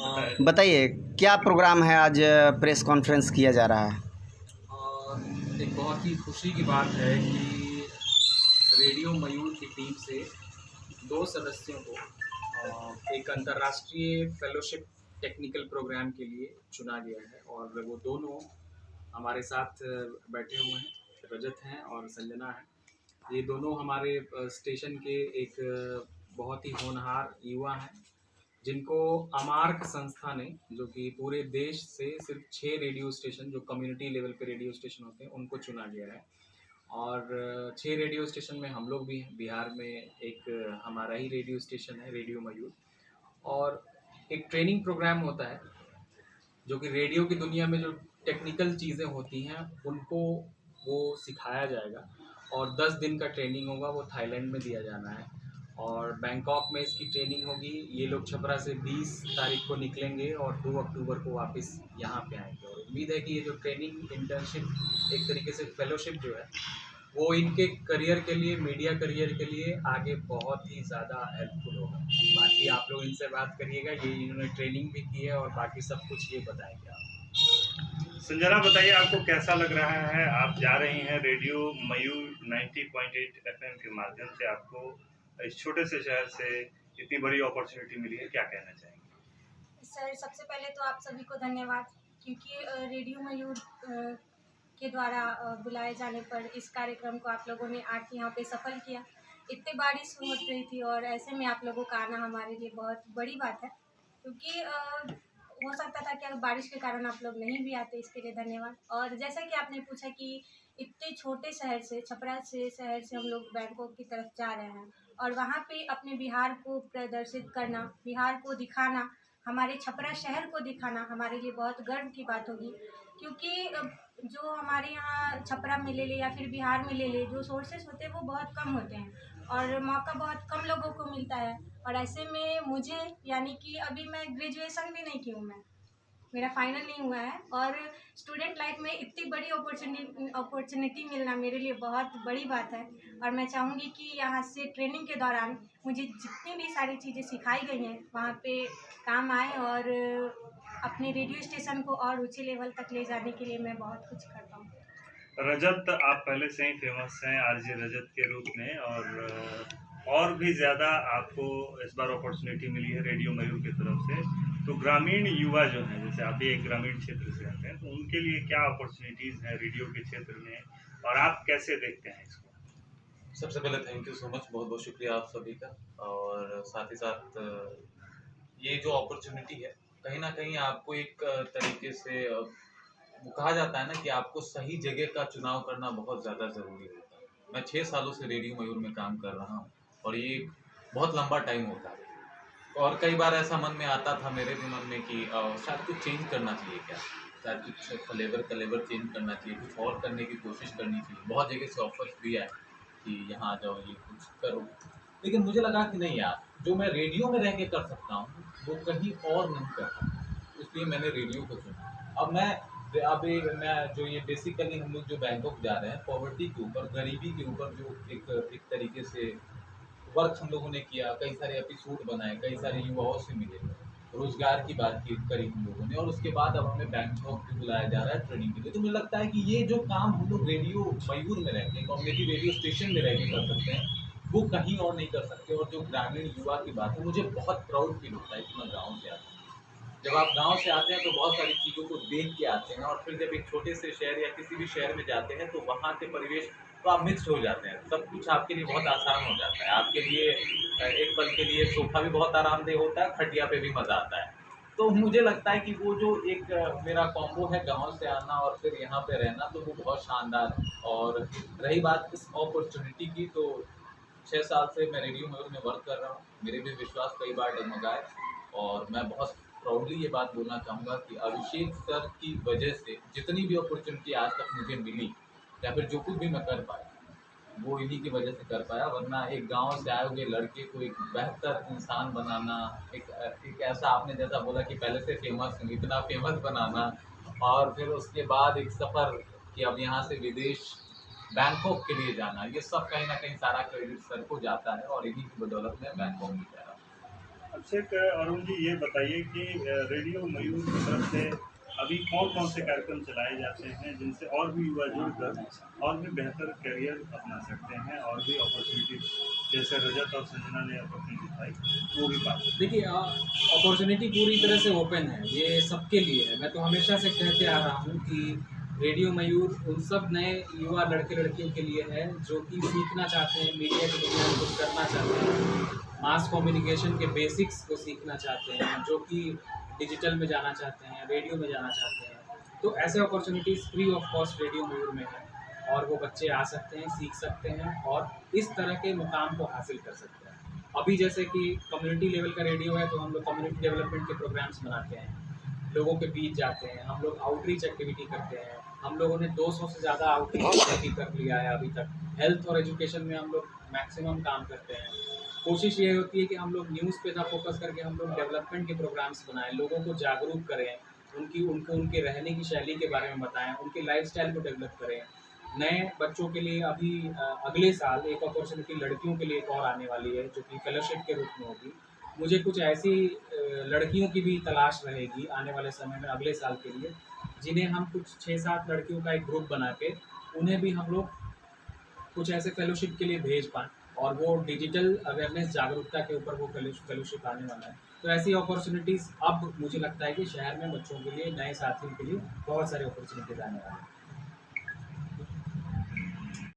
बताइए क्या प्रोग्राम है, आज प्रेस कॉन्फ्रेंस किया जा रहा है। एक बहुत ही खुशी की बात है कि रेडियो मयूर की टीम से 2 सदस्यों को एक अंतर्राष्ट्रीय फेलोशिप टेक्निकल प्रोग्राम के लिए चुना गया है और वो दोनों हमारे साथ बैठे हुए हैं। रजत हैं और संजना है। ये दोनों हमारे स्टेशन के एक बहुत ही होनहार युवा हैं, जिनको अमार्क संस्था ने, जो कि पूरे देश से सिर्फ 6 रेडियो स्टेशन जो कम्युनिटी लेवल पे रेडियो स्टेशन होते हैं उनको चुना गया है। और 6 रेडियो स्टेशन में हम लोग भी हैं। बिहार में एक हमारा ही रेडियो स्टेशन है, रेडियो मयूर। और एक ट्रेनिंग प्रोग्राम होता है जो कि रेडियो की दुनिया में जो टेक्निकल चीज़ें होती हैं उनको वो सिखाया जाएगा। और 10 दिन का ट्रेनिंग होगा, वो थाईलैंड में दिया जाना है और बैंकॉक में इसकी ट्रेनिंग होगी। ये लोग छपरा से 20 तारीख को निकलेंगे और 2 अक्टूबर को वापस यहाँ पे आएंगे। और उम्मीद है कि ये जो ट्रेनिंग, इंटर्नशिप, एक तरीके से फेलोशिप जो है, वो इनके करियर के लिए, मीडिया करियर के लिए आगे बहुत ही ज़्यादा हेल्पफुल होगा। बाकी आप लोग इनसे बात करिएगा, ये इन्होंने ट्रेनिंग भी की है और बाकी सब कुछ ये बताएंगे आप। संजना, बताइए आपको कैसा लग रहा है। आप जा रही हैं रेडियो मयूर 90.8 एफएम के माध्यम से, आपको इस छोटे से शहर से इतनी बड़ी अपॉर्चुनिटी मिली है, क्या कहना चाहेंगे? सर, सबसे पहले तो आप सभी को धन्यवाद, क्योंकि रेडियो मयूर के द्वारा बुलाए जाने पर इस कार्यक्रम को आप लोगों ने आके यहाँ पे सफल किया। इतनी बारिश हो रही थी और ऐसे में आप लोगों का आना हमारे लिए बहुत बड़ी बात है, क्योंकि हो सकता था कि बारिश के कारण आप लोग नहीं भी आते। इसके लिए धन्यवाद। और जैसा कि आपने पूछा कि इतने छोटे शहर से, छपरा से शहर से हम लोग बैंकॉक की तरफ जा रहे हैं और वहाँ पे अपने बिहार को प्रदर्शित करना, बिहार को दिखाना, हमारे छपरा शहर को दिखाना हमारे लिए बहुत गर्व की बात होगी। क्योंकि जो हमारे यहाँ छपरा में ले ले या फिर बिहार में ले ले, जो सोर्सेस होते हैं वो बहुत कम होते हैं और मौका बहुत कम लोगों को मिलता है। और ऐसे में मुझे, यानी कि अभी मैं ग्रेजुएशन भी नहीं की हूँ, मेरा फाइनल नहीं हुआ है, और स्टूडेंट लाइफ में इतनी बड़ी अपॉर्चुनिटी मिलना मेरे लिए बहुत बड़ी बात है। और मैं चाहूँगी कि यहाँ से ट्रेनिंग के दौरान मुझे जितनी भी सारी चीज़ें सिखाई गई हैं वहाँ पे काम आए और अपने रेडियो स्टेशन को और ऊंचे लेवल तक ले जाने के लिए मैं बहुत कुछ कर पाऊँ। रजत, आप पहले से ही फेमस हैं आरजे रजत के रूप में, और भी ज़्यादा आपको इस बार अपॉर्चुनिटी मिली है रेडियो मयूर की तरफ से। तो ग्रामीण युवा जो हैं, जैसे आप भी एक ग्रामीण क्षेत्र से आते हैं, तो उनके लिए क्या अपॉर्चुनिटीज़ हैं रेडियो के क्षेत्र में, और आप कैसे देखते हैं इसको? सबसे पहले थैंक यू सो मच, बहुत बहुत शुक्रिया आप सभी का। और साथ ही साथ ये जो अपॉर्चुनिटी है, कहीं ना कहीं आपको एक तरीके से वो कहा जाता है ना कि आपको सही जगह का चुनाव करना बहुत ज़्यादा ज़रूरी होता है। मैं 6 सालों से रेडियो मयूर में काम कर रहा हूँ और ये एक बहुत लंबा टाइम होता है। और कई बार ऐसा मन में आता था, मेरे भी मन में, कि शायद कुछ चेंज करना चाहिए, क्या शायद कुछ फ्लेवर चेंज करना चाहिए, कुछ और करने की कोशिश करनी चाहिए। बहुत जगह से ऑफर्स भी आए कि यहाँ आ जाओ, ये कुछ करो, लेकिन मुझे लगा कि नहीं यार, जो मैं रेडियो में रह के कर सकता हूँ वो कहीं और नहीं कर सकता, इसलिए मैंने रेडियो को चुना। अब मैं जो ये बेसिकली हम लोग जो बैंकॉक जा रहे हैं, पॉवर्टी के ऊपर, गरीबी के ऊपर जो एक तरीके से वर्क हम लोगों ने किया, कई सारे एपिसोड बनाए, कई सारे युवाओं से मिले, रोजगार की बात की करी हम लोगों ने, और उसके बाद अब हमें बैंकॉक भी बुलाया जा रहा है ट्रेनिंग के लिए। तो मुझे लगता है कि ये जो काम हम लोग रेडियो मयूर में रह के, कम्युनिटी रेडियो स्टेशन में रह के कर सकते हैं, वो कहीं और नहीं कर सकते। और जो ग्रामीण युवा की बात है, मुझे बहुत प्राउड फील होता है कि मैं गाँव से आता हूँ। जब आप गांव से आते हैं तो बहुत सारी चीज़ों को देख के आते हैं, और फिर जब एक छोटे से शहर या किसी भी शहर में जाते हैं तो वहाँ के परिवेश, तो आप मिक्स हो जाते हैं। सब कुछ आपके लिए बहुत आसान हो जाता है। आपके लिए एक पल के लिए सोफा भी बहुत आरामदेह होता है, खटिया पे भी मज़ा आता है। तो मुझे लगता है कि वो जो एक मेरा कॉम्बो है, गांव से आना और फिर यहाँ पे रहना, तो वो बहुत शानदार है। और रही बात इस अपॉर्चुनिटी की, तो 6 साल से मैं रेडियो मयूर में वर्क कर रहा हूँ। मेरे भी विश्वास कई बार डगमगाए, और मैं बहुत प्राउडली ये बात बोलना चाहूँगा कि अभिषेक सर की वजह से जितनी भी अपॉर्चुनिटी आज तक मुझे मिली, या फिर जो कुछ भी मैं कर पाया, वो इन्हीं की वजह से कर पाया। वरना एक गांव से आए हुए लड़के को एक बेहतर इंसान बनाना, एक ऐसा, आपने जैसा बोला कि पहले से फेमस, इतना फेमस बनाना, और फिर उसके बाद एक सफ़र कि अब यहाँ से विदेश बैंकॉक के लिए जाना, ये सब कहीं ना कहीं सारा क्रेडिट सर को जाता है, और इन्हीं की बदौलत में बैंकॉक भी जा रहा हूँ। अभिषेक, अरुण जी ये बताइए कि रेडियो मयूर की तरफ से अभी कौन कौन से कार्यक्रम चलाए जाते हैं जिनसे और भी युवा जुड़कर और भी बेहतर करियर अपना सकते हैं और भी अपॉर्चुनिटी, जैसे रजत और संजना ने अपॉर्चुनिटी पाई, वो भी पा सकते देखिए, अपॉर्चुनिटी पूरी तरह से ओपन है, ये सबके लिए है। मैं तो हमेशा से कहते आ रहा हूँ कि रेडियो मयूर उन सब नए युवा लड़के लड़कियों के लिए है जो कि सीखना चाहते हैं, मीडिया की दुनिया में कुछ करना चाहते हैं, मास कम्युनिकेशन के बेसिक्स को सीखना चाहते हैं, जो कि डिजिटल में जाना चाहते हैं, रेडियो में जाना चाहते हैं। तो ऐसे opportunities free of cost radio Mayur में है और वो बच्चे आ सकते हैं, सीख सकते हैं और इस तरह के मुकाम को हासिल कर सकते हैं। अभी जैसे कि कम्युनिटी लेवल का रेडियो है तो हम लोग कम्युनिटी डेवलपमेंट के प्रोग्राम्स बनाते हैं, लोगों के बीच जाते हैं, हम लोग आउटरीच एक्टिविटी करते हैं। हम लोगों ने 200 से ज़्यादा आउटरीच एक्टिविटी कर लिया है अभी तक। हेल्थ और एजुकेशन में हम लोग मैक्सिमम काम करते हैं। कोशिश ये होती है कि हम लोग न्यूज़ पे ना फोकस करके हम लोग डेवलपमेंट के प्रोग्राम्स बनाएं, लोगों को जागरूक करें, उनके रहने की शैली के बारे में बताएं, उनके लाइफस्टाइल को डेवलप करें। नए बच्चों के लिए अभी अगले साल एक अपॉर्चुनिटी लड़कियों के लिए एक और आने वाली है जो कि फेलोशिप के रूप में होगी। मुझे कुछ ऐसी लड़कियों की भी तलाश रहेगी आने वाले समय में अगले साल के लिए, जिन्हें हम कुछ 6-7 लड़कियों का एक ग्रुप बना के उन्हें भी हम लोग कुछ ऐसे फेलोशिप के लिए भेज पाएँ और वो डिजिटल अवेयरनेस जागरूकता के ऊपर वो फेलोशिप आने वाला है। तो ऐसी अपॉर्चुनिटीज़ अब मुझे लगता है कि शहर में बच्चों के लिए, नए साथियों के लिए बहुत सारी अपॉर्चुनिटीज़ आने वाली हैं।